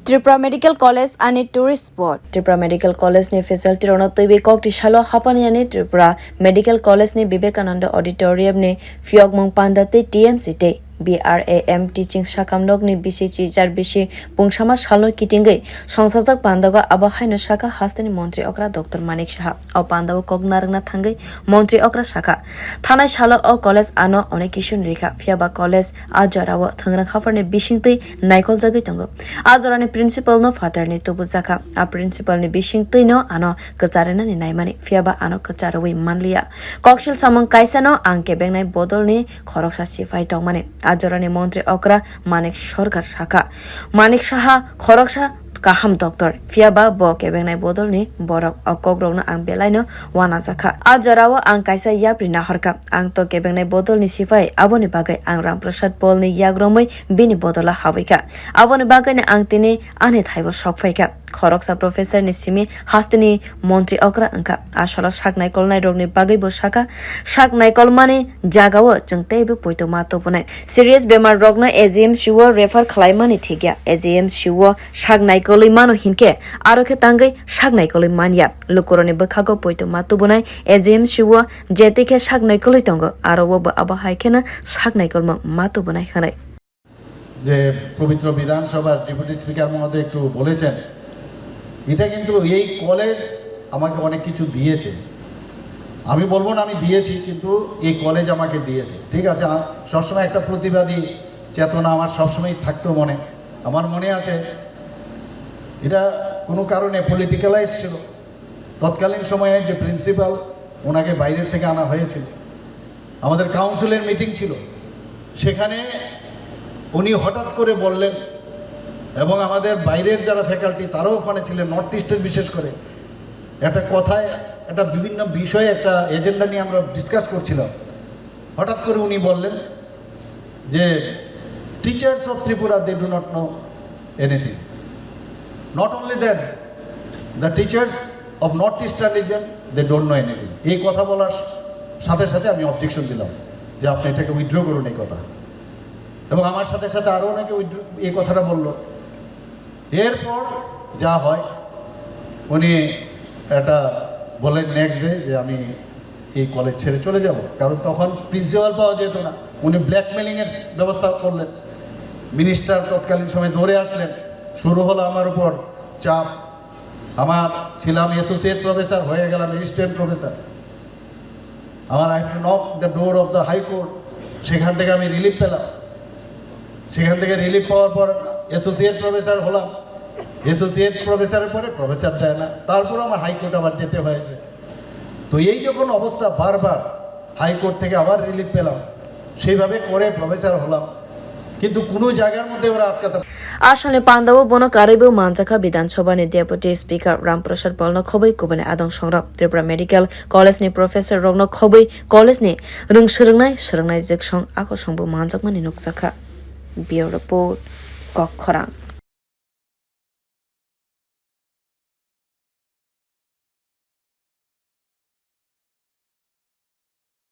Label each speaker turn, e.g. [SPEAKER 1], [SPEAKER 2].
[SPEAKER 1] Tripura Medical College and a tourist spot. Tripura Medical College ne facility rona twiwi koktisalo Hapania ne Tripura Medical College ne Vivekananda auditorium ne phiyogmung panda te TMC te BRAM Teaching sakham ni bisi char bisi pungsama salno kitingwi songchajak panda abohai no sakha haste ni montri okra Dr.Manik Saha o panda koknarna thangai montri okra sakha thanai salo o college ano onek kishun rekha phiaba college ajarawo thangra khafar ne bisingtei naikol jagi tongo ajora ne principal no father ne tubu sakha a principal ne bisingtei no ano kacharena ni naimani phiaba ano kacharwi manliya kokshil samang kaisa no angke bengnai bodol ni khoroksa sifai tongmane ajorani montri okra manik sorkar sakha manik saha khoroksa kaham doctor phiaba bo kebengnai bodol ni borok okogrokno ang belaino wana jakha ajorao ang kaisa yapri na harka ang to kebengnai bodol ni sifai aboni bagai ang ram prasad pol ni yagromoi bini bodola hawaika aboni bagai ni ang tini ane thaibo sokfaika khoroksa professor ni simi hasteni montri okra angka asala saknai kolnai rogni bagai bo sakha saknai kolmani jagao chungteibe poito mato bunai serious bemar rogno AGM shiwo refer khlaimani thigya AGM shiwo saknai kolai mano hinke aro ke tangai saknai kolai mania lukorone bkhago poito mato bunai AGM shiwo jete ke saknai kolai tongo aro wo abohai kena saknai kolma mato bunai khanai
[SPEAKER 2] যে পবিত্র বিধানসভার deputy speaker মহোদয় একটু বলেছেন এটা কিন্তু এই college আমাকে অনেক কিছু দিয়েছে আমি বলবো না আমি দিয়েছি কিন্তু এই কলেজ আমাকে দিয়েছে ঠিক আছে সবসময় একটা প্রতিবাদী চেতনা আমার সবসময় থাকতো মনে আমার মনে আছে এটা কোনো কারণে পলিটিক্যালাইজ ছিল তৎকালীন সময়ে যে প্রিন্সিপাল ওনাকে বাইরের থেকে আনা হয়েছিল আমাদের কাউন্সিলের মিটিং ছিল সেখানে উনি হঠাৎ করে বললেন এবং আমাদের বাইরের যারা ফ্যাকাল্টি তারাও ওখানে ছিলেন নর্থ ইস্টের বিশেষ করে একটা কথায় একটা বিভিন্ন বিষয়ে একটা এজেন্ডা নিয়ে আমরা ডিসকাস করছিলাম হঠাৎ করে উনি বললেন যে teachers of Tripura they do not know anything not only that the teachers of north eastern region they don't know anything এই কথা বলার সাথে সাথে আমি অবজেকশন দিলাম যে আপনি এটাকে উইথড্র করুন এই কথা এবং আমার সাথে সাথে আরও অনেকে এই কথাটা বলল এরপর যা হয় উনি একটা বলেন নেক্সট ডে যে আমি এই কলেজ ছেড়ে চলে যাব কারণ তখন প্রিন্সিপাল পাওয়া যেত না উনি ব্ল্যাকমেলিংয়ের ব্যবস্থা করলেন মিনিস্টার তৎকালীন সময় দৌড়ে আসলেন শুরু হলো আমার উপর চাপ আমার ছিলাম অ্যাসোসিয়েট প্রফেসর হয়ে গেলাম অ্যাসিস্ট্যান্ট প্রফেসর আমার I have to knock the door of the high court সেখান থেকে আমি রিলিফ পেলাম সেখান থেকে রিলিফ পাওয়ার পর অ্যাসোসিয়েট প্রফেসর হলাম অ্যাসোসিয়েট প্রফেসরের পরে প্রফেসর দেয় না তারপর আমার হাইকোর্ট আবার যেতে হয়েছে তো এই যখন অবস্থা বারবার হাইকোর্ট থেকে আবার রিলিফ পেলাম সেইভাবে করে প্রফেসর হলাম কিন্তু কোনো জায়গার মধ্যে ওরা আটকাতে
[SPEAKER 1] আসলে পান্দাও বনো কারিবো manjakha বিধানসভা নি ডেপুটি স্পিকার রামপ্রসাদ পলন খবই কুবনে আদং সংরক ত্রিপুরা মেডিকেল কলেজ নি প্রফেসর রগ্ন খবই কলেজ নি রুং সরংনাই জেকসং আকো সংবো manjakmani nukjakha Bureau Report Kokkhorang